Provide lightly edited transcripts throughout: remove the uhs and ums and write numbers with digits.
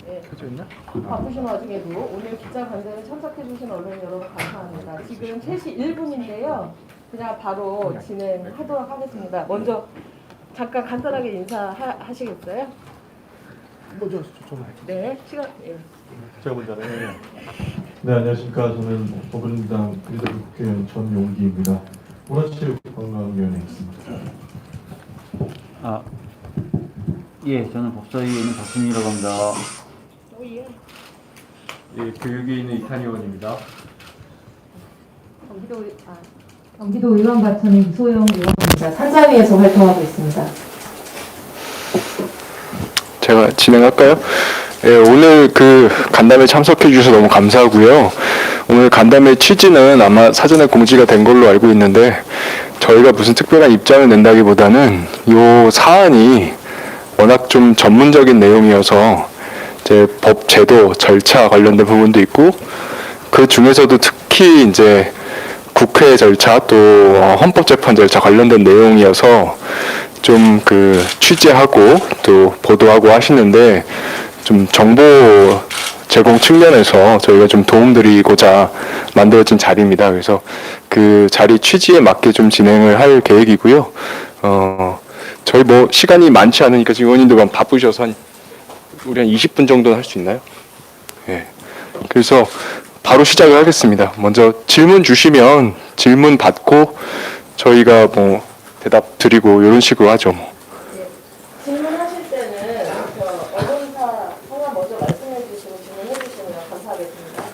네. 켜져 있나? 바쁘신 와중에도 오늘 기자간담회 참석해주신 언론 여러분 감사합니다. 지금 3시 1분인데요. 그냥 바로 진행하도록 하겠습니다. 먼저 잠깐 간단하게 인사하시겠어요? 먼저 네, 시간. 예. 제가 먼저 하네요. 네, 안녕하십니까. 저는 더불어민주당 비례대표 국회의원 전용기입니다. 문화체육관광위원회에 있습니다. 예, 저는 법사위에 있는 박준희라고 합니다. 예. 예, 교육에 있는 이탄 의원입니다. 경기도 의원과천의 이소영 의원입니다. 산자위에서 활동하고 있습니다. 제가 진행할까요? 예, 오늘 그 간담회 참석해 주셔서 너무 감사하고요. 오늘 간담회 취지는 아마 사전에 공지가 된 걸로 알고 있는데 저희가 무슨 특별한 입장을 낸다기보다는 이 사안이 워낙 좀 전문적인 내용이어서 이제 법 제도 절차 관련된 부분도 있고 그 중에서도 특히 이제 국회 절차 또 헌법재판 절차 관련된 내용이어서 좀 그 취재하고 또 보도하고 하시는데 좀 정보 제공 측면에서 저희가 좀 도움드리고자 만들어진 자리입니다. 그래서 그 자리 취지에 맞게 좀 진행을 할 계획이고요. 저희 뭐 시간이 많지 않으니까 지금 의원님들 바쁘셔서 우리 한 20분 정도는 할 수 있나요? 예. 그래서 바로 시작을 하겠습니다. 먼저 질문 주시면 질문 받고 저희가 뭐 대답 드리고 이런 식으로 하죠. 뭐. 예. 질문하실 때는 언론사 성함 먼저 말씀해 주시고 질문해 주시면 감사하겠습니다.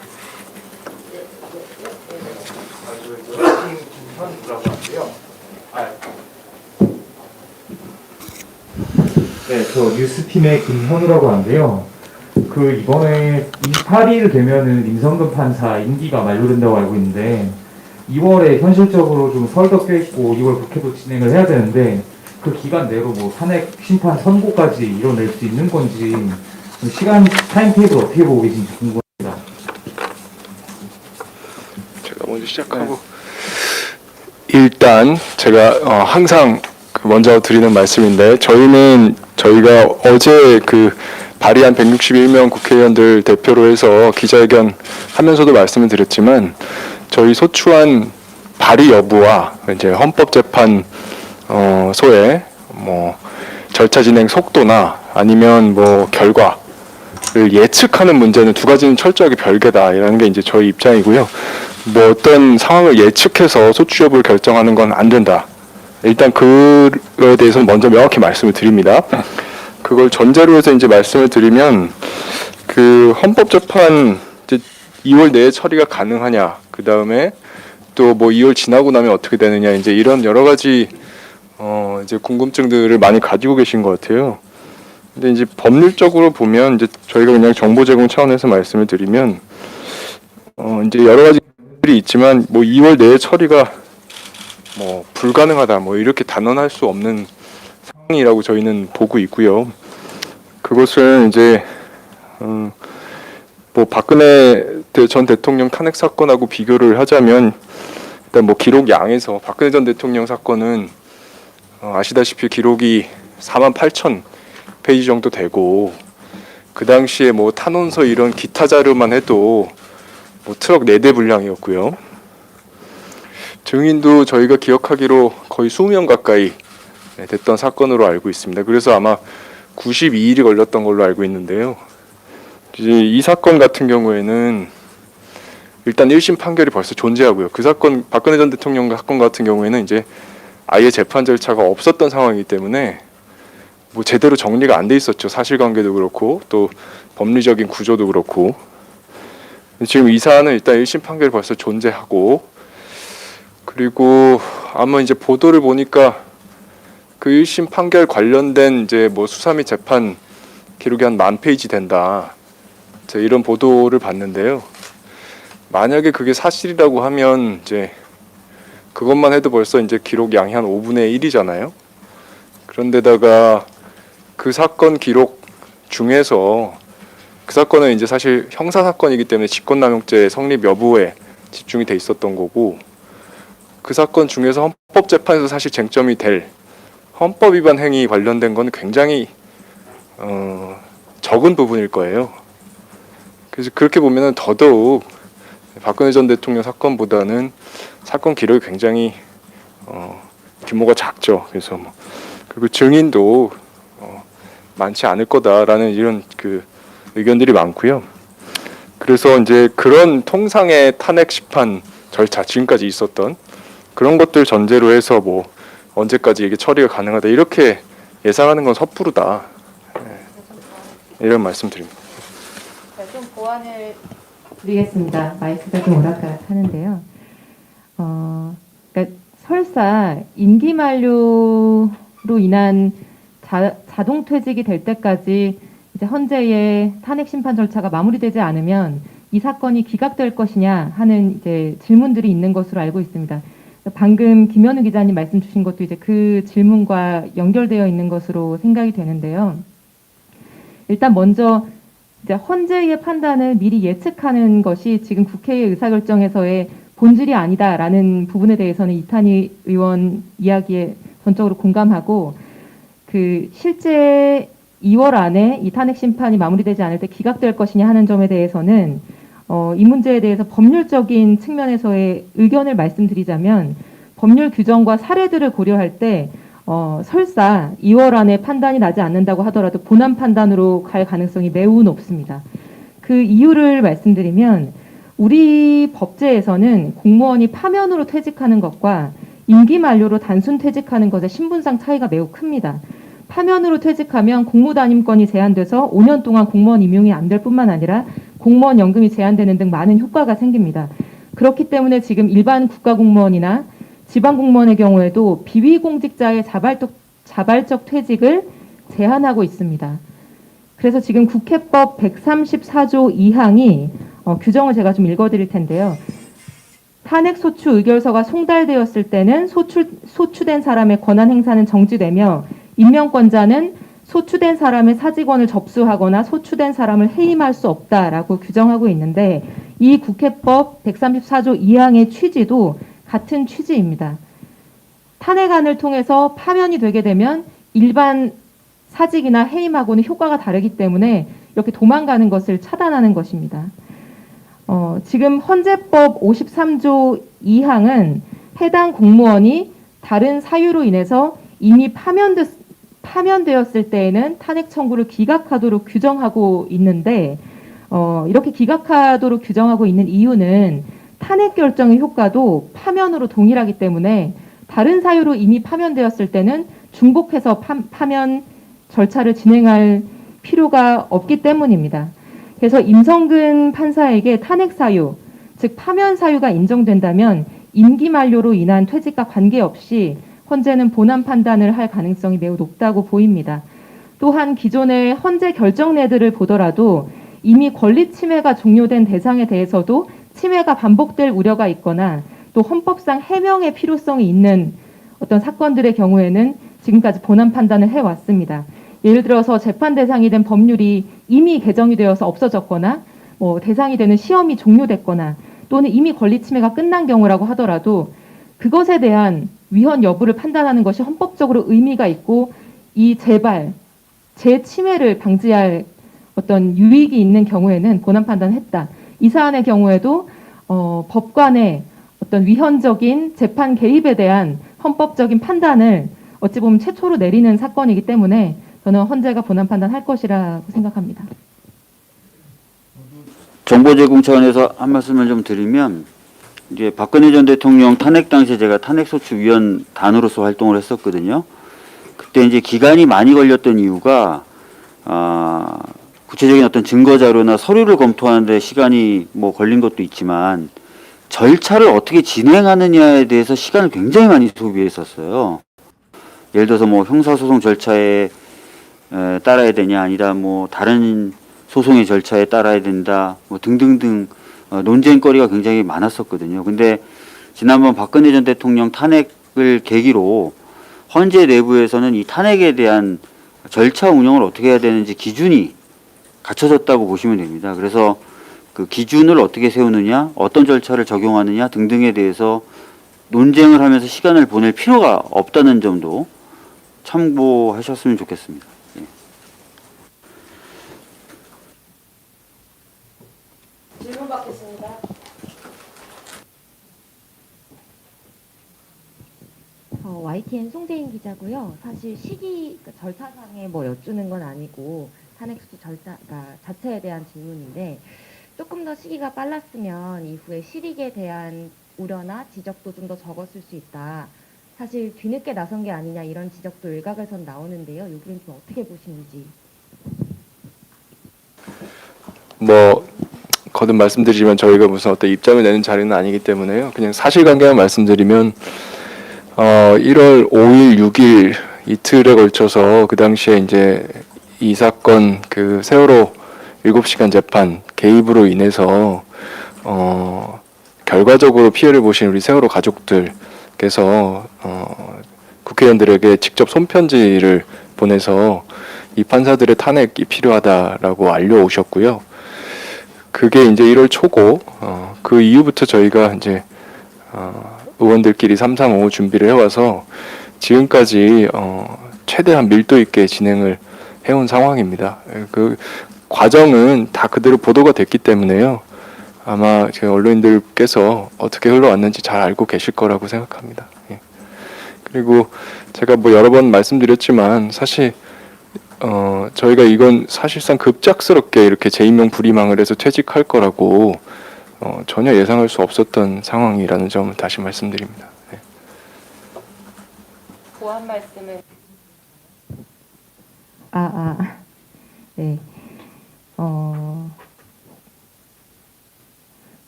네, 저 뉴스팀의 김현우라고 하는데요. 그 이번에 28일 되면은 임성근 판사 임기가 만료된다고 알고 있는데 2월에 현실적으로 좀 설도 껴있고 2월 국회도 진행을 해야 되는데 그 기간 내로 뭐 탄핵 심판 선고까지 이뤄낼 수 있는 건지 시간 타임테이블 어떻게 보고 계신지 궁금합니다. 제가 먼저 시작하고 일단 제가 항상 먼저 드리는 말씀인데 저희가 어제 그 발의한 161명 국회의원들 대표로 해서 기자회견 하면서도 말씀을 드렸지만 저희 소추안 발의 여부와 이제 헌법재판 소의 뭐 절차 진행 속도나 아니면 뭐 결과를 예측하는 문제는 두 가지는 철저하게 별개다라는 게 이제 저희 입장이고요. 뭐 어떤 상황을 예측해서 소추 여부를 결정하는 건 안 된다. 일단 그거에 대해서는 먼저 명확히 말씀을 드립니다. 그걸 전제로 해서 이제 말씀을 드리면 그 헌법재판 이제 2월 내에 처리가 가능하냐, 그 다음에 또 뭐 2월 지나고 나면 어떻게 되느냐, 이제 이런 여러 가지 이제 궁금증들을 많이 가지고 계신 것 같아요. 근데 이제 법률적으로 보면 이제 저희가 그냥 정보 제공 차원에서 말씀을 드리면 이제 여러 가지들이 있지만 뭐 2월 내에 처리가 뭐 불가능하다 뭐 이렇게 단언할 수 없는 상황이라고 저희는 보고 있고요. 그것은 이제 뭐 박근혜 전 대통령 탄핵 사건하고 비교를 하자면 일단 뭐 기록 양에서 박근혜 전 대통령 사건은 아시다시피 기록이 48,000 페이지 정도 되고 그 당시에 뭐 탄원서 이런 기타 자료만 해도 뭐 트럭 4대 분량이었고요. 증인도 저희가 기억하기로 거의 20명 가까이 됐던 사건으로 알고 있습니다. 그래서 아마 92일이 걸렸던 걸로 알고 있는데요. 이제 이 사건 같은 경우에는 일단 1심 판결이 벌써 존재하고요. 그 사건 박근혜 전 대통령 사건 같은 경우에는 이제 아예 재판 절차가 없었던 상황이기 때문에 뭐 제대로 정리가 안 돼 있었죠. 사실관계도 그렇고 또 법리적인 구조도 그렇고. 지금 이 사안은 일단 1심 판결이 벌써 존재하고 그리고 아마 이제 보도를 보니까 그 1심 판결 관련된 이제 뭐 수사 및 재판 기록이 한 10,000페이지 된다. 이런 보도를 봤는데요. 만약에 그게 사실이라고 하면 이제 그것만 해도 벌써 이제 기록 양이 한 5분의 1이잖아요. 그런데다가 그 사건 기록 중에서 그 사건은 이제 사실 형사 사건이기 때문에 직권남용죄 성립 여부에 집중이 돼 있었던 거고 그 사건 중에서 헌법재판에서 사실 쟁점이 될 헌법 위반 행위 관련된 건 굉장히 적은 부분일 거예요. 그래서 그렇게 보면은 더더욱 박근혜 전 대통령 사건보다는 사건 기록이 굉장히 규모가 작죠. 그래서 뭐 그리고 증인도 많지 않을 거다라는 이런 그 의견들이 많고요. 그래서 이제 그런 통상의 탄핵 심판 절차 지금까지 있었던 그런 것들 전제로 해서 뭐 언제까지 이게 처리가 가능하다 이렇게 예상하는 건 섣부르다. 이런 말씀드립니다. 좀 보완을 드리겠습니다. 마이크가 좀 오락가락하는데요. 그러니까 설사 임기 만료로 인한 자동 퇴직이 될 때까지 이제 헌재의 탄핵 심판 절차가 마무리되지 않으면 이 사건이 기각될 것이냐 하는 이제 질문들이 있는 것으로 알고 있습니다. 방금 김현우 기자님 말씀 주신 것도 이제 그 질문과 연결되어 있는 것으로 생각이 되는데요. 일단 먼저 이제 헌재의 판단을 미리 예측하는 것이 지금 국회의 의사결정에서의 본질이 아니다라는 부분에 대해서는 이탄희 의원 이야기에 전적으로 공감하고 그 실제 2월 안에 이 탄핵 심판이 마무리되지 않을 때 기각될 것이냐 하는 점에 대해서는 이 문제에 대해서 법률적인 측면에서의 의견을 말씀드리자면 법률 규정과 사례들을 고려할 때 설사 2월 안에 판단이 나지 않는다고 하더라도 본안 판단으로 갈 가능성이 매우 높습니다. 그 이유를 말씀드리면 우리 법제에서는 공무원이 파면으로 퇴직하는 것과 임기 만료로 단순 퇴직하는 것의 신분상 차이가 매우 큽니다. 파면으로 퇴직하면 공무담임권이 제한돼서 5년 동안 공무원 임용이 안 될 뿐만 아니라 공무원 연금이 제한되는 등 많은 효과가 생깁니다. 그렇기 때문에 지금 일반 국가공무원이나 지방공무원의 경우에도 비위공직자의 자발적 퇴직을 제한하고 있습니다. 그래서 지금 국회법 134조 2항이 규정을 제가 좀 읽어드릴 텐데요. 탄핵소추 의결서가 송달되었을 때는 소추된 사람의 권한 행사는 정지되며 임명권자는 소추된 사람의 사직원을 접수하거나 소추된 사람을 해임할 수 없다라고 규정하고 있는데 이 국회법 134조 2항의 취지도 같은 취지입니다. 탄핵안을 통해서 파면이 되게 되면 일반 사직이나 해임하고는 효과가 다르기 때문에 이렇게 도망가는 것을 차단하는 것입니다. 지금 헌재법 53조 2항은 해당 공무원이 다른 사유로 인해서 이미 파면되었을 때에는 탄핵 청구를 기각하도록 규정하고 있는데 이렇게 기각하도록 규정하고 있는 이유는 탄핵 결정의 효과도 파면으로 동일하기 때문에 다른 사유로 이미 파면되었을 때는 중복해서 파면 절차를 진행할 필요가 없기 때문입니다. 그래서 임성근 판사에게 탄핵 사유, 즉 파면 사유가 인정된다면 임기 만료로 인한 퇴직과 관계없이 헌재는 본안 판단을 할 가능성이 매우 높다고 보입니다. 또한 기존의 헌재 결정례들을 보더라도 이미 권리 침해가 종료된 대상에 대해서도 침해가 반복될 우려가 있거나 또 헌법상 해명의 필요성이 있는 어떤 사건들의 경우에는 지금까지 본안 판단을 해왔습니다. 예를 들어서 재판 대상이 된 법률이 이미 개정이 되어서 없어졌거나 대상이 되는 시험이 종료됐거나 또는 이미 권리 침해가 끝난 경우라고 하더라도 그것에 대한 위헌 여부를 판단하는 것이 헌법적으로 의미가 있고 이 재침해를 방지할 어떤 유익이 있는 경우에는 본안 판단을 했다. 이 사안의 경우에도 법관의 어떤 위헌적인 재판 개입에 대한 헌법적인 판단을 어찌 보면 최초로 내리는 사건이기 때문에 저는 헌재가 본안 판단할 것이라고 생각합니다. 정보 제공 차원에서 한 말씀을 좀 드리면 이제 박근혜 전 대통령 탄핵 당시에 제가 탄핵소추위원 단으로서 활동을 했었거든요. 그때 이제 기간이 많이 걸렸던 이유가 구체적인 어떤 증거 자료나 서류를 검토하는데 시간이 걸린 것도 있지만 절차를 어떻게 진행하느냐에 대해서 시간을 굉장히 많이 소비했었어요. 예를 들어서 형사소송 절차에 따라야 되냐 아니다 다른 소송의 절차에 따라야 된다 등등등 논쟁거리가 굉장히 많았었거든요. 근데 지난번 박근혜 전 대통령 탄핵을 계기로 헌재 내부에서는 이 탄핵에 대한 절차 운영을 어떻게 해야 되는지 기준이 갖춰졌다고 보시면 됩니다. 그래서 그 기준을 어떻게 세우느냐, 어떤 절차를 적용하느냐 등등에 대해서 논쟁을 하면서 시간을 보낼 필요가 없다는 점도 참고하셨으면 좋겠습니다. 질문 받겠습니다. YTN 송재인 기자고요. 사실 시기 그러니까 절차상에 뭐 여쭈는 건 아니고 탄핵수수 절차 자체에 대한 질문인데 조금 더 시기가 빨랐으면 이후에 실익에 대한 우려나 지적도 좀 더 적었을 수 있다. 사실 뒤늦게 나선 게 아니냐 이런 지적도 일각에선 나오는데요. 여기는 좀 어떻게 보시는지. 뭐 거듭 말씀드리지만 저희가 무슨 어떤 입장을 내는 자리는 아니기 때문에요. 그냥 사실관계만 말씀드리면 1월 5일, 6일 이틀에 걸쳐서 그 당시에 이제 이 사건 그 세월호 7시간 재판 개입으로 인해서 결과적으로 피해를 보신 우리 세월호 가족들께서 국회의원들에게 직접 손편지를 보내서 이 판사들의 탄핵이 필요하다라고 알려오셨고요. 그게 이제 1월 초고 그 이후부터 저희가 이제 의원들끼리 335 준비를 해와서 지금까지 최대한 밀도 있게 진행을 해온 상황입니다. 그 과정은 다 그대로 보도가 됐기 때문에요. 아마 제 언론인들께서 어떻게 흘러왔는지 잘 알고 계실 거라고 생각합니다. 예. 그리고 제가 뭐 여러 번 말씀드렸지만 사실 저희가 이건 사실상 급작스럽게 이렇게 재임명 불임항을 해서 퇴직할 거라고 전혀 예상할 수 없었던 상황이라는 점을 다시 말씀드립니다. 네. 보완 말씀은 네.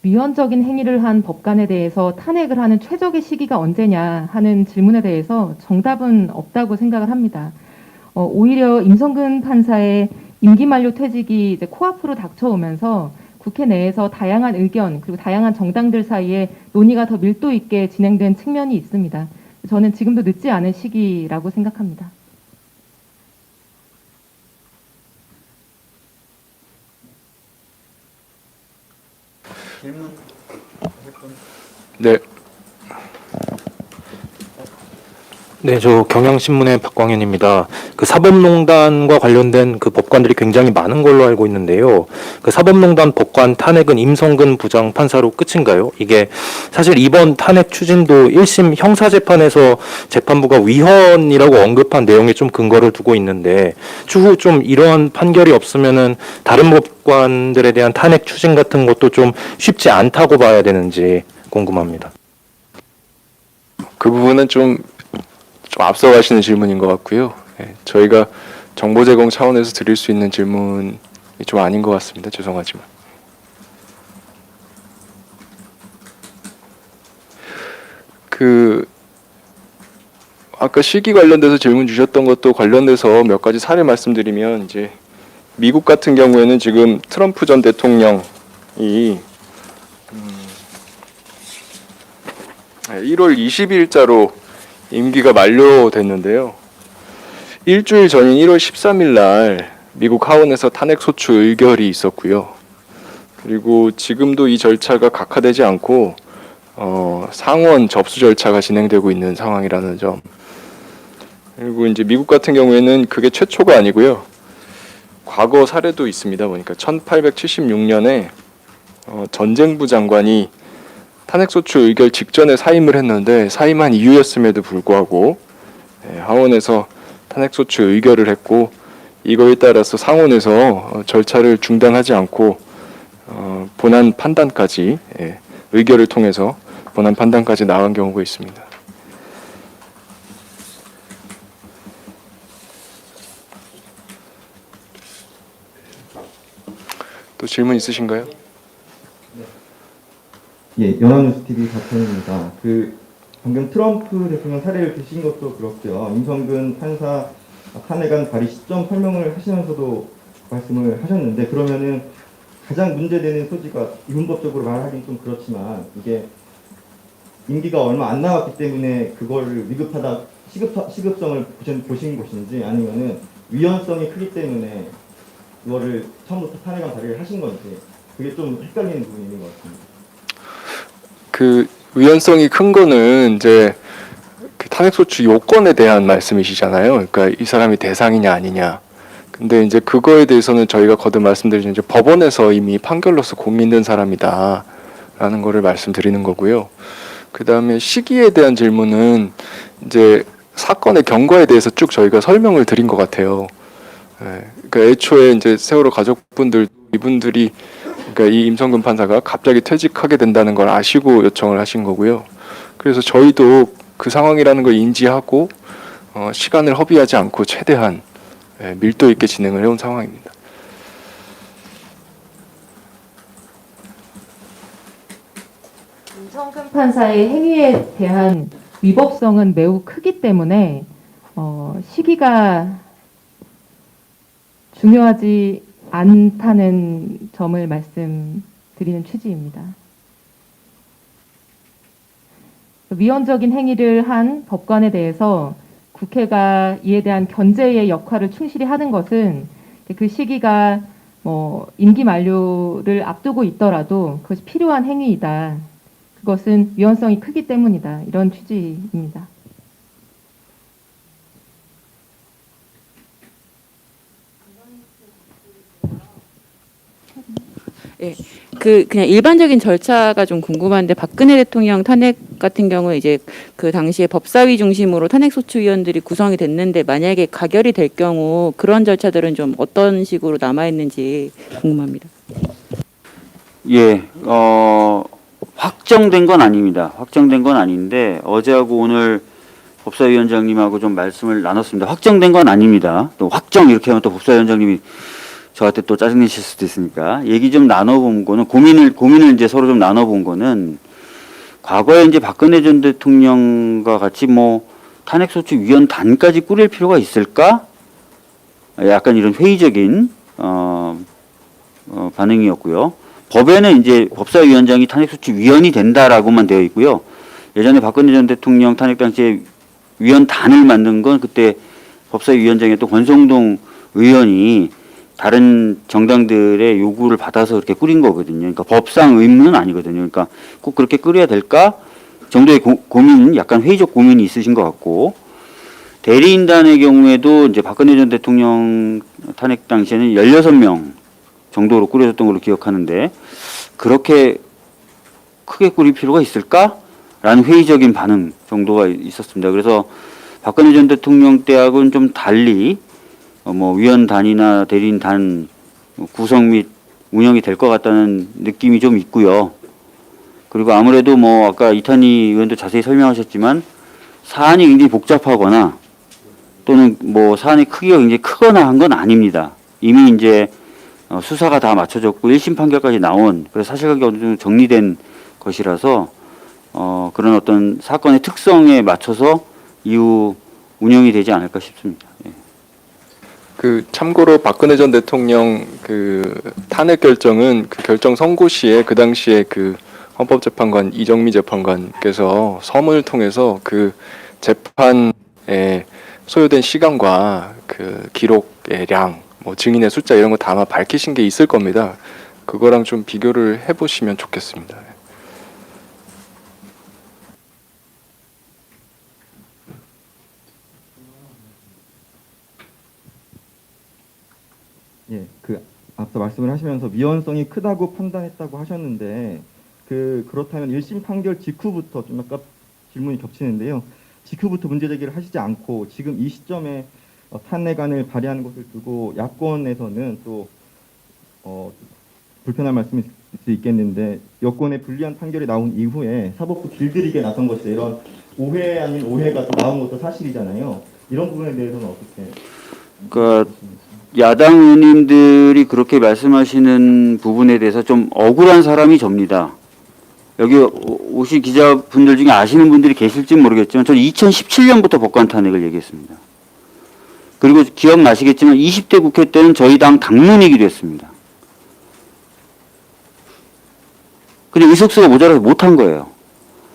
위헌적인 행위를 한 법관에 대해서 탄핵을 하는 최적의 시기가 언제냐 하는 질문에 대해서 정답은 없다고 생각을 합니다. 오히려 임성근 판사의 임기 만료 퇴직이 이제 코앞으로 닥쳐오면서 국회 내에서 다양한 의견 그리고 다양한 정당들 사이에 논의가 더 밀도 있게 진행된 측면이 있습니다. 저는 지금도 늦지 않은 시기라고 생각합니다. 네. 네, 저 경향신문의 박광현입니다. 그 사법농단과 관련된 그 법관들이 굉장히 많은 걸로 알고 있는데요. 그 사법농단 법관 탄핵은 임성근 부장 판사로 끝인가요? 이게 사실 이번 탄핵 추진도 1심 형사재판에서 재판부가 위헌이라고 언급한 내용에 좀 근거를 두고 있는데 추후 좀 이러한 판결이 없으면은 다른 법관들에 대한 탄핵 추진 같은 것도 좀 쉽지 않다고 봐야 되는지 궁금합니다. 그 부분은 좀 앞서가시는 질문인 것 같고요. 예, 저희가 정보 제공 차원에서 드릴 수 있는 질문이 좀 아닌 것 같습니다. 죄송하지만. 아까 시기 관련돼서 질문 주셨던 것도 관련돼서 몇 가지 사례 말씀드리면 이제 미국 같은 경우에는 지금 트럼프 전 대통령이 1월 20일자로 임기가 만료됐는데요. 일주일 전인 1월 13일 날 미국 하원에서 탄핵 소추 의결이 있었고요. 그리고 지금도 이 절차가 각하되지 않고 상원 접수 절차가 진행되고 있는 상황이라는 점. 그리고 이제 미국 같은 경우에는 그게 최초가 아니고요. 과거 사례도 있습니다. 보니까 1876년에 전쟁부 장관이 탄핵소추 의결 직전에 사임을 했는데 사임한 이유였음에도 불구하고 하원에서 탄핵소추 의결을 했고 이거에 따라서 상원에서 절차를 중단하지 않고 본안 판단까지 의결을 통해서 본안 판단까지 나간 경우가 있습니다. 또 질문 있으신가요? 예, 연합뉴스TV 박현입니다. 방금 트럼프 대통령 사례를 드신 것도 그렇고요. 임성근 판사 탄핵안 발의 시점 설명을 하시면서도 말씀을 하셨는데 그러면은 가장 문제되는 소지가 문법적으로 말하기는 좀 그렇지만 이게 임기가 얼마 안 남았기 때문에 그걸 위급하다 시급성을 보신 것인지 아니면은 위헌성이 크기 때문에 이거를 처음부터 탄핵안 발의를 하신 건지 그게 좀 헷갈리는 부분이 있는 것 같습니다. 그 위헌성이 큰 거는 이제 그 탄핵소추 요건에 대한 말씀이시잖아요. 그러니까 이 사람이 대상이냐 아니냐. 근데 이제 그거에 대해서는 저희가 거듭 말씀드리죠. 이제 법원에서 이미 판결로서 공이 있는 사람이다라는 거를 말씀드리는 거고요. 그 다음에 시기에 대한 질문은 이제 사건의 경과에 대해서 쭉 저희가 설명을 드린 것 같아요. 예, 그러니까 애초에 이제 세월호 가족분들 이분들이 그러니까 이 임성근 판사가 갑자기 퇴직하게 된다는 걸 아시고 요청을 하신 거고요. 그래서 저희도 그 상황이라는 걸 인지하고 시간을 허비하지 않고 최대한 밀도 있게 진행을 해온 상황입니다. 임성근 판사의 행위에 대한 위법성은 매우 크기 때문에 시기가 중요하지 않다는 점을 말씀드리는 취지입니다. 위헌적인 행위를 한 법관에 대해서 국회가 이에 대한 견제의 역할을 충실히 하는 것은 그 시기가 임기 만료를 앞두고 있더라도 그것이 필요한 행위이다. 그것은 위헌성이 크기 때문이다. 이런 취지입니다. 예, 그냥 일반적인 절차가 좀 궁금한데 박근혜 대통령 탄핵 같은 경우에 이제 그 당시에 법사위 중심으로 탄핵소추위원들이 구성이 됐는데 만약에 가결이 될 경우 그런 절차들은 좀 어떤 식으로 남아 있는지 궁금합니다. 예, 확정된 건 아닙니다. 확정된 건 아닌데 어제하고 오늘 법사위원장님하고 좀 말씀을 나눴습니다. 확정된 건 아닙니다. 또 확정 이렇게 하면 또 법사위원장님이 저한테 또 짜증내실 수도 있으니까 얘기 좀 나눠본 거는 고민을 이제 서로 좀 나눠본 거는 과거에 이제 박근혜 전 대통령과 같이 뭐 탄핵소추위원단까지 꾸릴 필요가 있을까? 약간 이런 회의적인 반응이었고요. 법에는 이제 법사위원장이 탄핵소추위원이 된다라고만 되어 있고요. 예전에 박근혜 전 대통령 탄핵 당시에 위원단을 만든 건 그때 법사위원장이었던 권성동 의원이 다른 정당들의 요구를 받아서 그렇게 꾸린 거거든요. 그러니까 법상 의무는 아니거든요. 그러니까 꼭 그렇게 꾸려야 될까 정도의 고민, 약간 회의적 고민이 있으신 것 같고, 대리인단의 경우에도 이제 박근혜 전 대통령 탄핵 당시에는 16명 정도로 꾸려졌던 걸로 기억하는데 그렇게 크게 꾸릴 필요가 있을까라는 회의적인 반응 정도가 있었습니다. 그래서 박근혜 전 대통령 때하고는 좀 달리 위원단이나 대리인단 구성 및 운영이 될 것 같다는 느낌이 좀 있고요. 그리고 아무래도 아까 이탄희 의원도 자세히 설명하셨지만 사안이 굉장히 복잡하거나 또는 사안의 크기가 굉장히 크거나 한 건 아닙니다. 이미 이제 수사가 다 마쳐졌고 1심 판결까지 나온, 그래서 사실관계 어느 정도 정리된 것이라서 그런 어떤 사건의 특성에 맞춰서 이후 운영이 되지 않을까 싶습니다. 예. 참고로 박근혜 전 대통령 탄핵 결정은 그 결정 선고 시에 그 당시에 헌법재판관 이정미 재판관께서 서문을 통해서 그 재판에 소요된 시간과 기록의 량, 증인의 숫자 이런 거 다 아마 밝히신 게 있을 겁니다. 그거랑 좀 비교를 해보시면 좋겠습니다. 예, 앞서 말씀을 하시면서 위헌성이 크다고 판단했다고 하셨는데 그렇다면 1심 판결 직후부터 좀 아까 질문이 겹치는데요. 직후부터 문제 제기를 하시지 않고 지금 이 시점에 탄핵안을 발의하는 것을 두고 야권에서는 또 불편한 말씀일 수 있겠는데 여권의 불리한 판결이 나온 이후에 사법부 길들이게 나선 것이다, 이런 오해 아닌 오해가 또 나온 것도 사실이잖아요. 이런 부분에 대해서는 어떻게? 야당 의원님들이 그렇게 말씀하시는 부분에 대해서 좀 억울한 사람이 접니다. 여기 오신 기자분들 중에 아시는 분들이 계실지 모르겠지만 저는 2017년부터 법관 탄핵을 얘기했습니다. 그리고 기억나시겠지만 20대 국회 때는 저희 당 당론이기도 했습니다. 근데 의석수가 모자라서 못한 거예요.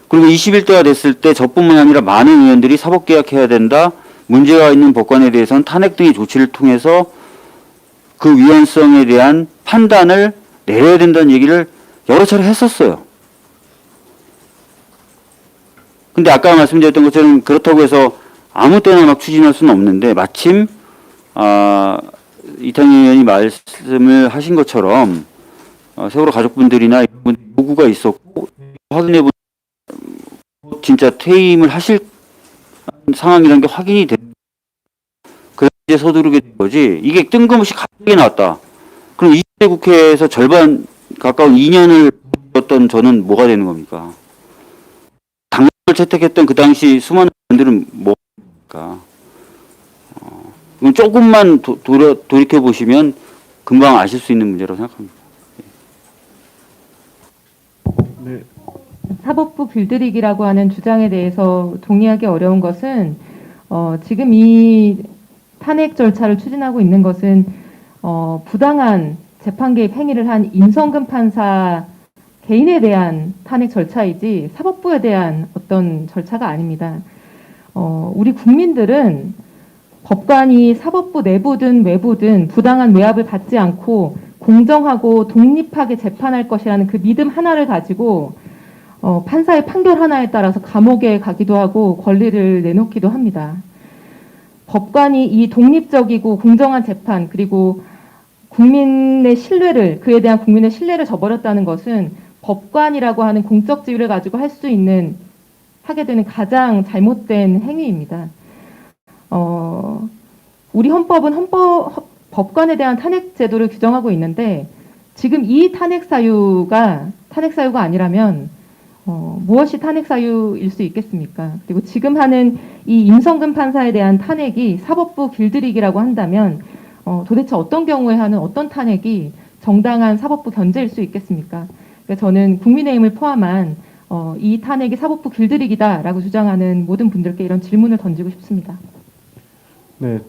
그리고 21대가 됐을 때 저뿐만 아니라 많은 의원들이 사법개혁해야 된다, 문제가 있는 법관에 대해서는 탄핵 등의 조치를 통해서 그 위헌성에 대한 판단을 내려야 된다는 얘기를 여러 차례 했었어요. 근데 아까 말씀드렸던 것처럼 그렇다고 해서 아무 때나 막 추진할 수는 없는데 마침 이탄희 의원이 말씀을 하신 것처럼 세월호 가족분들이나 이런 분들 요구가 있었고 확인해 보면 진짜 퇴임을 하실 상황이라는 게 확인이 된 그래서 이제 서두르게 된 거지. 이게 뜬금없이 갑자기 나왔다. 그럼 20대 국회에서 절반 가까운 2년을 뒀던 저는 뭐가 되는 겁니까? 당을 채택했던 그 당시 수많은 분들은 뭐입니까? 이건 조금만 돌이켜 보시면 금방 아실 수 있는 문제라고 생각합니다. 네. 사법부 길들이기라고 하는 주장에 대해서 동의하기 어려운 것은 지금 이 탄핵 절차를 추진하고 있는 것은 부당한 재판 개입 행위를 한 임성근 판사 개인에 대한 탄핵 절차이지 사법부에 대한 어떤 절차가 아닙니다. 우리 국민들은 법관이 사법부 내부든 외부든 부당한 외압을 받지 않고 공정하고 독립하게 재판할 것이라는 그 믿음 하나를 가지고 판사의 판결 하나에 따라서 감옥에 가기도 하고 권리를 내놓기도 합니다. 법관이 이 독립적이고 공정한 재판 그리고 국민의 신뢰를 그에 대한 국민의 신뢰를 저버렸다는 것은 법관이라고 하는 공적 지위를 가지고 할 수 있는 하게 되는 가장 잘못된 행위입니다. 우리 헌법은 법관에 대한 탄핵 제도를 규정하고 있는데 지금 이 탄핵 사유가 아니라면 무엇이 탄핵 사유일 수 있겠습니까? 그리고 지금 하는 이 임성근 판사에 대한 탄핵이 사법부 길들이기라고 한다면 도대체 어떤 경우에 하는 어떤 탄핵이 정당한 사법부 견제일 수 있겠습니까? 그러니까 저는 국민의힘을 포함한 이 탄핵이 사법부 길들이기다라고 주장하는 모든 분들께 이런 질문을 던지고 싶습니다. 네,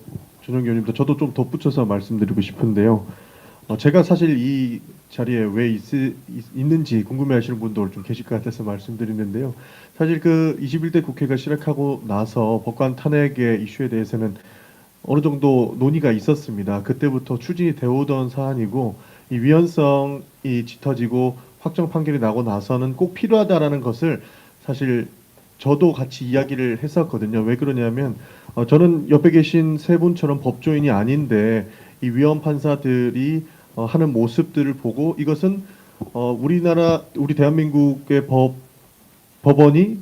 준영 의원님도 저도 좀 덧붙여서 말씀드리고 싶은데요. 제가 사실 이 자리에 왜 있는지 궁금해하시는 분들 좀 계실 것 같아서 말씀드리는데요. 사실 그 21대 국회가 시작하고 나서 법관 탄핵의 이슈에 대해서는 어느 정도 논의가 있었습니다. 그때부터 추진이 되어 오던 사안이고 이 위헌성이 짙어지고 확정 판결이 나고 나서는 꼭 필요하다라는 것을 사실 저도 같이 이야기를 했었거든요. 왜 그러냐면 저는 옆에 계신 세 분처럼 법조인이 아닌데 이 위헌 판사들이 하는 모습들을 보고 이것은 우리 대한민국의 법원이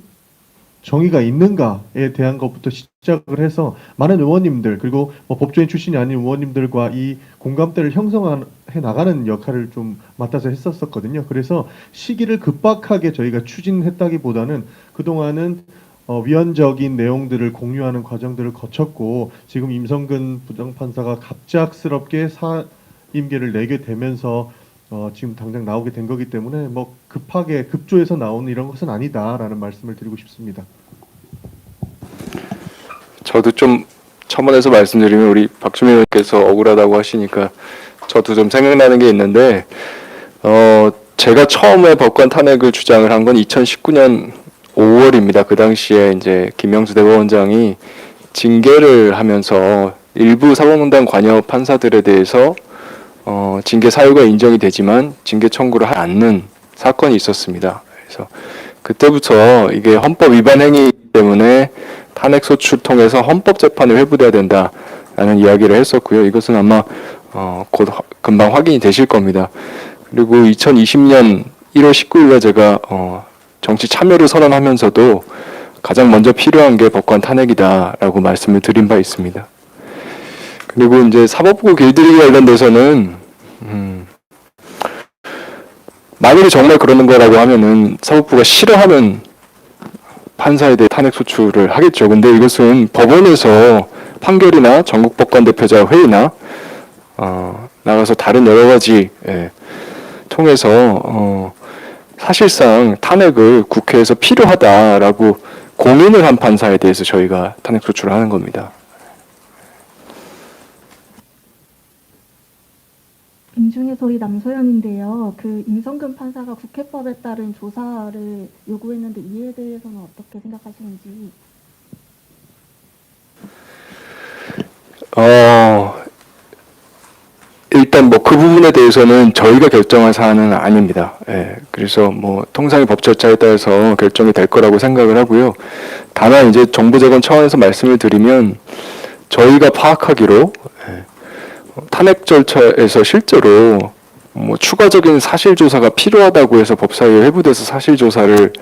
정의가 있는가에 대한 것부터 시작을 해서 많은 의원님들 그리고 법조인 출신이 아닌 의원님들과 이 공감대를 형성해 나가는 역할을 좀 맡아서 했었거든요. 그래서 시기를 급박하게 저희가 추진했다기보다는 그동안은 위헌적인 내용들을 공유하는 과정들을 거쳤고 지금 임성근 부장판사가 갑작스럽게 사임계를 내게 되면서 지금 당장 나오게 된 거기 때문에 뭐 급하게 급조해서 나오는 이런 것은 아니다라는 말씀을 드리고 싶습니다. 저도 좀 첨언해서 말씀드리면 우리 박주민 의원께서 억울하다고 하시니까 저도 좀 생각나는 게 있는데 제가 처음에 법관 탄핵을 주장을 한 건 2019년 5월입니다. 그 당시에 이제 김명수 대법원장이 징계를 하면서 일부 사법농단 관여 판사들에 대해서 징계 사유가 인정이 되지만 징계 청구를 하지 않는 사건이 있었습니다. 그래서 그때부터 이게 헌법 위반 행위이기 때문에 탄핵 소추를 통해서 헌법 재판을 회부돼야 된다라는 이야기를 했었고요. 이것은 아마 곧 금방 확인이 되실 겁니다. 그리고 2020년 1월 19일에 제가 정치 참여를 선언하면서도 가장 먼저 필요한 게 법관 탄핵이다라고 말씀을 드린 바 있습니다. 그리고 이제 사법부 길들이기 관련돼서는 만약에 정말 그러는 거라고 하면은 사법부가 싫어하면 판사에 대해 탄핵 소추를 하겠죠. 근데 이것은 법원에서 판결이나 전국법관대표자 회의나 나가서 다른 여러 가지 통해서 사실상 탄핵을 국회에서 필요하다라고 공인을 한 판사에 대해서 저희가 탄핵 소추를 하는 겁니다. 민중의 소리 남소연인데요. 그 임성근 판사가 국회법에 따른 조사를 요구했는데 이에 대해서는 어떻게 생각하시는지? 일단 뭐 그 부분에 대해서는 저희가 결정할 사안은 아닙니다. 그래서 뭐 통상의 법 절차에 따라서 결정이 될 거라고 생각을 하고요. 다만 이제 정보재건 차원에서 말씀을 드리면 저희가 파악하기로 탄핵 절차에서 실제로 뭐 추가적인 사실 조사가 필요하다고 해서 법사위에 회부돼서 사실 조사를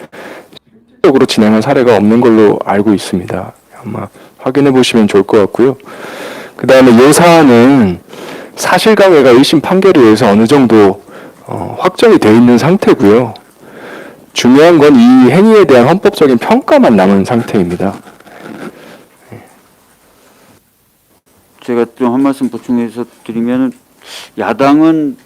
실질적으로 진행한 사례가 없는 걸로 알고 있습니다. 아마 확인해 보시면 좋을 것 같고요. 그 다음에 이 사안은 사실관계가 1심 판결에 의해서 어느 정도 확정이 되어 있는 상태고요. 중요한 건 이 행위에 대한 헌법적인 평가만 남은 상태입니다. 제가 좀 한 말씀 보충해서 드리면 야당은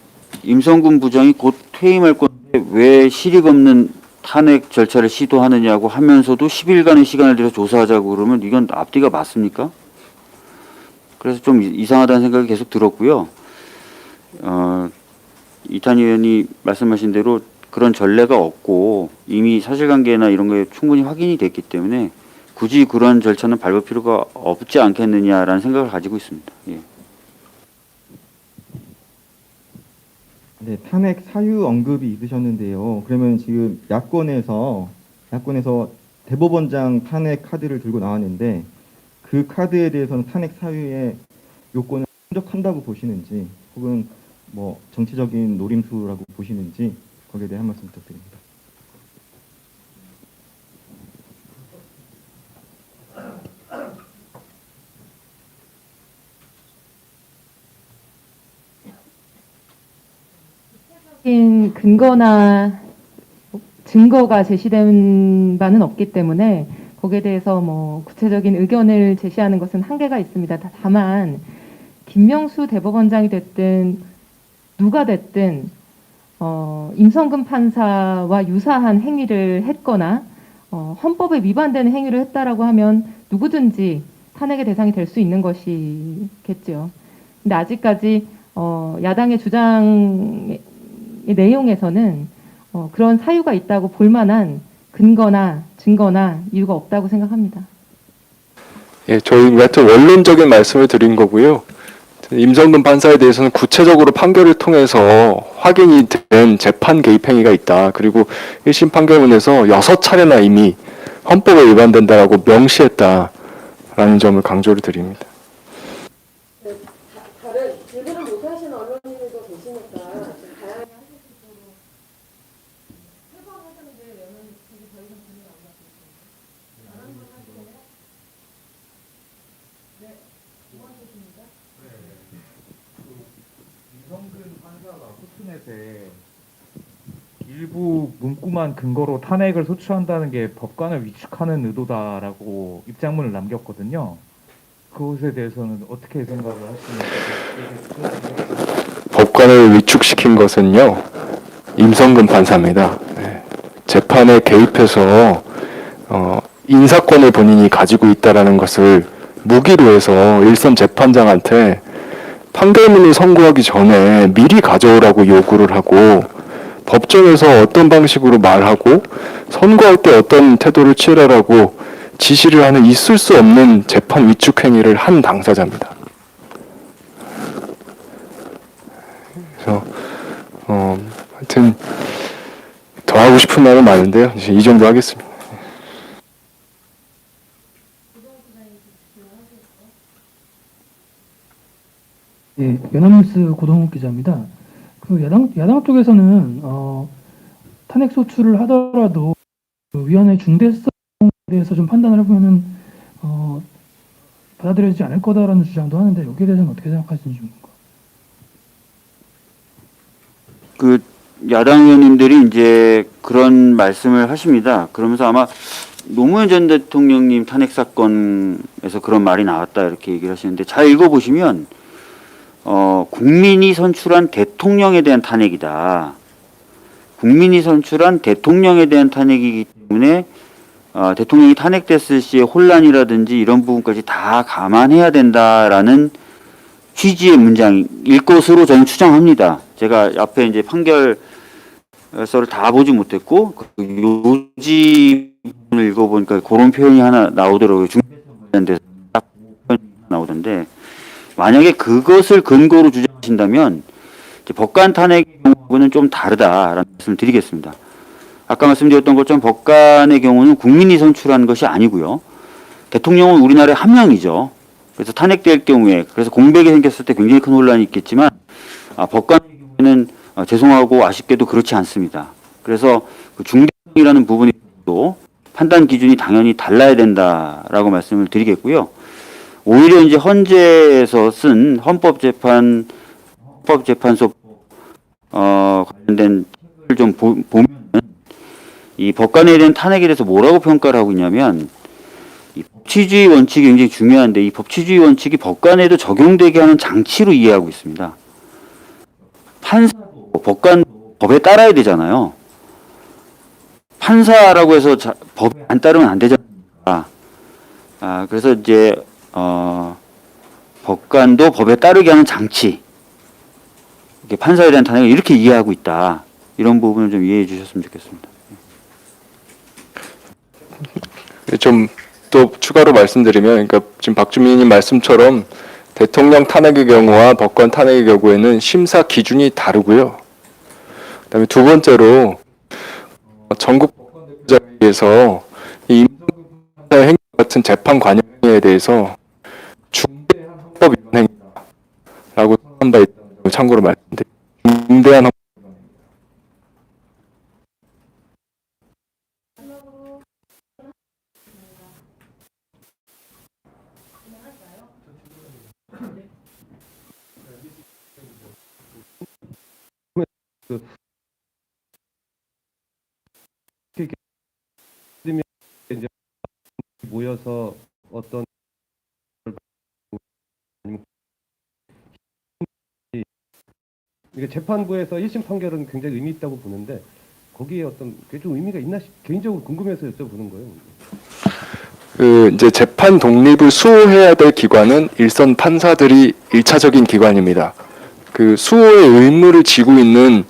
임성근 부장이 곧 퇴임할 건데 왜 실익 없는 탄핵 절차를 시도하느냐고 하면서도 10일간의 시간을 들여 조사하자고 그러면 이건 앞뒤가 맞습니까? 그래서 좀 이상하다는 생각이 계속 들었고요. 이탄희 의원이 말씀하신 대로 그런 전례가 없고 이미 사실관계나 이런 거에 충분히 확인이 됐기 때문에 굳이 그런 절차는 밟을 필요가 없지 않겠느냐라는 생각을 가지고 있습니다. 예. 네, 탄핵 사유 언급이 있으셨는데요. 그러면 지금 야권에서 대법원장 탄핵 카드를 들고 나왔는데 그 카드에 대해서는 탄핵 사유의 요건을 충족한다고 보시는지 혹은 뭐 정치적인 노림수라고 보시는지 거기에 대해 한 말씀 부탁드립니다. 근거나 증거가 제시된 바는 없기 때문에 거기에 대해서 뭐 구체적인 의견을 제시하는 것은 한계가 있습니다. 다만 김명수 대법원장이 됐든 누가 됐든 임성근 판사와 유사한 행위를 했거나 헌법에 위반되는 행위를 했다라고 하면 누구든지 탄핵의 대상이 될 수 있는 것이겠죠. 근데 아직까지 야당의 주장의 내용에서는 그런 사유가 있다고 볼 만한 근거나 증거나 이유가 없다고 생각합니다. 예, 저희가 좀 원론적인 말씀을 드린 거고요. 임성근 판사에 대해서는 구체적으로 판결을 통해서 확인이 된 재판 개입 행위가 있다. 그리고 1심 판결문에서 6차례나 이미 헌법에 위반된다라고 명시했다라는 점을 강조를 드립니다. 다른 질문을 못 하시는 언론인들도 계시니까 좀 다양하게 하실 수 있도록 해방하셨는데 왜냐면 되게 더 이상 질문 안 받고 있습니다. 안 하는 걸 하시네요. 네, 고맙습니다. 임성근 판사가 소추넷에 일부 문구만 근거로 탄핵을 소추한다는 게 법관을 위축하는 의도다라고 입장문을 남겼거든요. 그것에 대해서는 어떻게 생각을 하시는지. 법관을 위축시킨 것은요, 임성근 판사입니다. 네. 재판에 개입해서 인사권을 본인이 가지고 있다라는 것을 무기로 해서 일선 재판장한테 판결문을 선고하기 전에 미리 가져오라고 요구를 하고 법정에서 어떤 방식으로 말하고 선고할 때 어떤 태도를 취하라고 지시를 하는 있을 수 없는 재판 위축 행위를 한 당사자입니다. 그래서 하여튼 더 하고 싶은 말은 많은데요. 이제 이 정도 하겠습니다. 예, 연합뉴스 고동욱 기자입니다. 그 야당 쪽에서는 탄핵 소추를 하더라도 그 위헌의 중대성에 대해서 좀 판단을 해보면은 받아들여지지 않을 거다라는 주장도 하는데 여기에 대해서는 어떻게 생각하시는지 좀. 그 야당 의원님들이 이제 그런 말씀을 하십니다. 그러면서 아마 노무현 전 대통령님 탄핵 사건에서 그런 말이 나왔다 이렇게 얘기를 하시는데 잘 읽어보시면 국민이 선출한 대통령에 대한 탄핵이다. 국민이 선출한 대통령에 대한 탄핵이기 때문에 대통령이 탄핵됐을 시의 혼란이라든지 이런 부분까지 다 감안해야 된다라는 취지의 문장일 것으로 저는 추정합니다. 제가 앞에 이제 판결서를 다 보지 못했고 그 요지를 읽어보니까 그런 표현이 하나 나오더라고요. 중대에서 딱 나오던데 만약에 그것을 근거로 주장하신다면 법관 탄핵의 경우는 좀 다르다라는 말씀을 드리겠습니다. 아까 말씀드렸던 것처럼 법관의 경우는 국민이 선출한 것이 아니고요. 대통령은 우리나라의 한 명이죠. 그래서 탄핵될 경우에, 그래서 공백이 생겼을 때 굉장히 큰 혼란이 있겠지만, 법관의 경우에는 죄송하고 아쉽게도 그렇지 않습니다. 그래서 그 중대성이라는 부분에도 판단 기준이 당연히 달라야 된다라고 말씀을 드리겠고요. 오히려 이제 헌재에서 쓴 헌법재판소 관련된 책을 좀 보면 이 법관에 대한 탄핵에 대해서 뭐라고 평가를 하고 있냐면, 이 법치주의 원칙이 굉장히 중요한데 이 법치주의 원칙이 법관에도 적용되게 하는 장치로 이해하고 있습니다. 판사도 법관도 법에 따라야 되잖아요. 판사라고 해서 법에 안 따르면 안 되잖아요. 그래서 이제 법관도 법에 따르게 하는 장치. 이렇게 판사에 대한 탄핵을 이렇게 이해하고 있다. 이런 부분을 좀 이해해 주셨으면 좋겠습니다. 좀 또 추가로 말씀드리면, 그러니까 지금 박주민님 말씀처럼 대통령 탄핵의 경우와 법관 탄핵의 경우에는 심사 기준이 다르고요. 그다음에 두 번째로 전국 법관대표자회의에서 이 임성근 판사의 행위 같은 재판 관여 행위에 대해서 중대한 헌법 위반 행위다라고 선언한 바 있다는 점을 참고로 말씀드립니다. 중대한 헌법 이제 모여서 어떤 이게 재판부에서 1심 판결은 굉장히 의미 있다고 보는데 거기에 어떤 그게 좀 의미가 있나 개인적으로 궁금해서 여쭤보는 거예요. 그 이제 재판 독립을 수호해야 될 기관은 일선 판사들이 1차적인 기관입니다. 그 수호의 의무를 지고 있는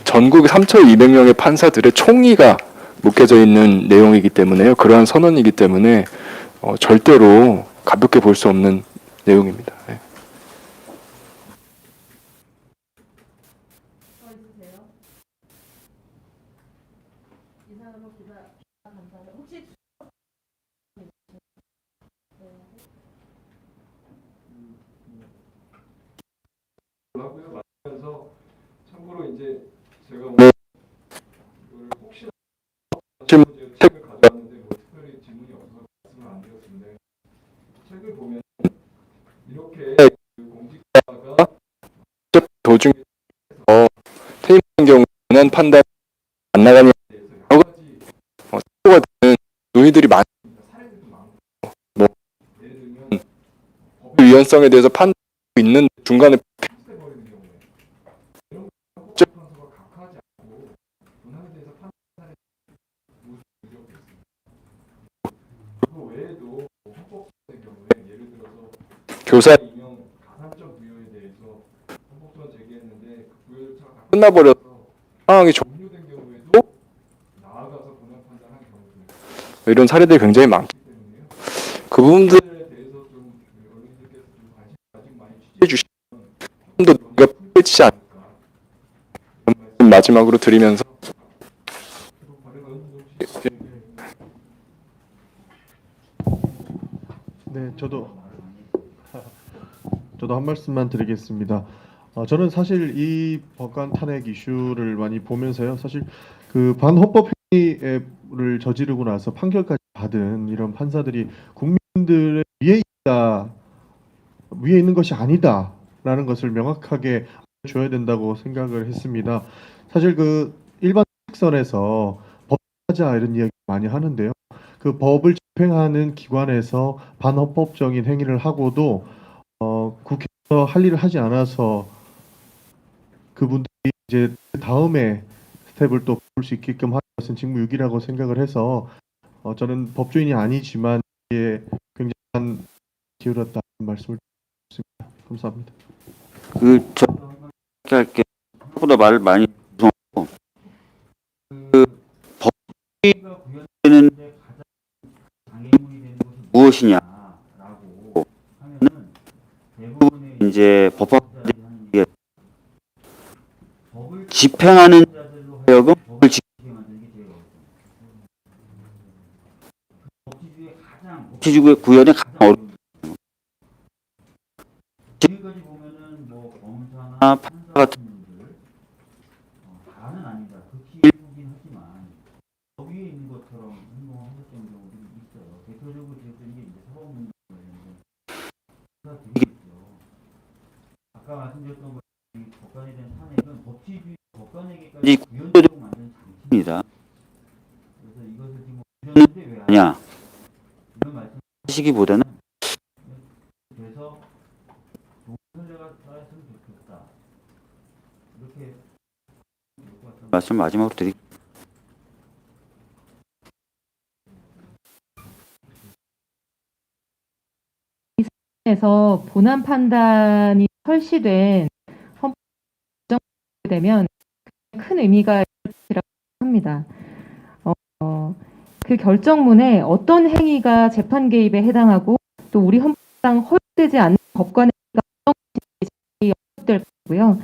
전국 3,200명의 판사들의 총의가 묶여져 있는 내용이기 때문에요. 그러한 선언이기 때문에 절대로 가볍게 볼 수 없는 내용입니다. 네. 참고로 이제 제가 오늘 혹시나 지금 책을 가져왔는데 뭐 특별히 질문이 없어서 말씀을 안 드렸는데 책을 보면 이렇게 공직자가 도중에 퇴임하는 경우는 판단 안 나가는 여러 가지 사고가 되는 논의들이 많습니다. 사례들도 많고 뭐 예를 들면 법의 위헌성에 대해서 판단하고 있는 중간에 버리는 경우에 이런 헌법재판소가 각하하지 않고 본안에 대해서 판단하는 무슨 문제가 있습니다. 그거 외에도 헌법소의 경우에 예를 들어서 교사 임용 가산점 부여에 대해서 헌법소가 제기했는데 그 부여 절차가 다 끝나버려서 상황이 종료된 경우에도 나아가서 본안 판단한 경우도 이런 사례들이 굉장히 많기 있기 때문에요. 그 부분들에 대해서 좀 언론님들께서 좀 관심 아직 많이 취해 주시면 좀더 우리가 풀리지 않을까 말씀 마지막으로 드리면서 네, 저도 한 말씀만 드리겠습니다. 저는 사실 이 법관 탄핵 이슈를 많이 보면서요. 사실 그 반헌법 행위를 저지르고 나서 판결까지 받은 이런 판사들이 국민들의 위에 있는 것이 아니다라는 것을 명확하게 줘야 된다고 생각을 했습니다. 사실 그 일반 선에서 법하자 이런 이야기 많이 하는데요. 그 법을 집행하는 기관에서 반헌법적인 행위를 하고도 국회에서 할 일을 하지 않아서 그분들이 이제 다음에 스텝을 또 볼 수 있게끔 하는 것은 직무유기라고 생각을 해서 저는 법조인이 아니지만 이게 굉장한 기울였다는 말씀을 드렸습니다. 감사합니다. 저 할게 생각보다 말을 많이 구성하고 법치가 구현되는 데 가장 장애물이 되는 것이 무엇이냐라고 하면은 대부분의 이제 법학자들이 하는 게 법을 집행하는 자들로 하여금 법을 집행하는 게 제일 어렵습니다. 법치주의 구현의 가장 어려운 이 구조적으로 만든 장치입니다. 왜 하냐? 이런 말씀하시기보다는 그래서 좋은 선례가 쌓였으면 좋겠다. 이렇게 말씀 마지막으로 드릴게요. 에서 본안 판단이 설시된 헌법 되면 큰 의미가 있다고 합니다. 그 결정문에 어떤 행위가 재판 개입에 해당하고 또 우리 헌법상 허용되지 않는 법관의 행위가 어떻게 거고요.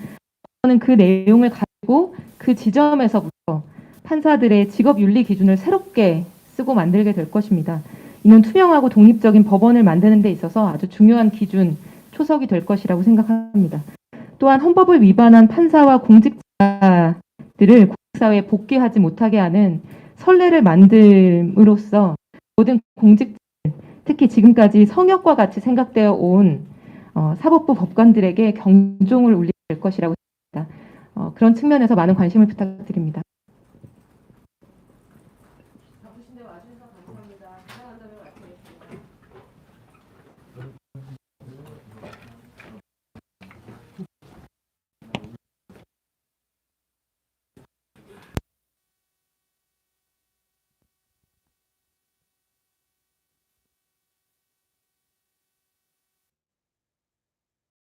저는 그 내용을 가지고 그 지점에서부터 판사들의 직업 윤리 기준을 새롭게 쓰고 만들게 될 것입니다. 이는 투명하고 독립적인 법원을 만드는 데 있어서 아주 중요한 기준, 초석이 될 것이라고 생각합니다. 또한 헌법을 위반한 판사와 공직자들을 국사회에 복귀하지 못하게 하는 선례를 만듦으로써 모든 공직자들, 특히 지금까지 성역과 같이 생각되어 온 사법부 법관들에게 경종을 울리게 될 것이라고 생각합니다. 그런 측면에서 많은 관심을 부탁드립니다.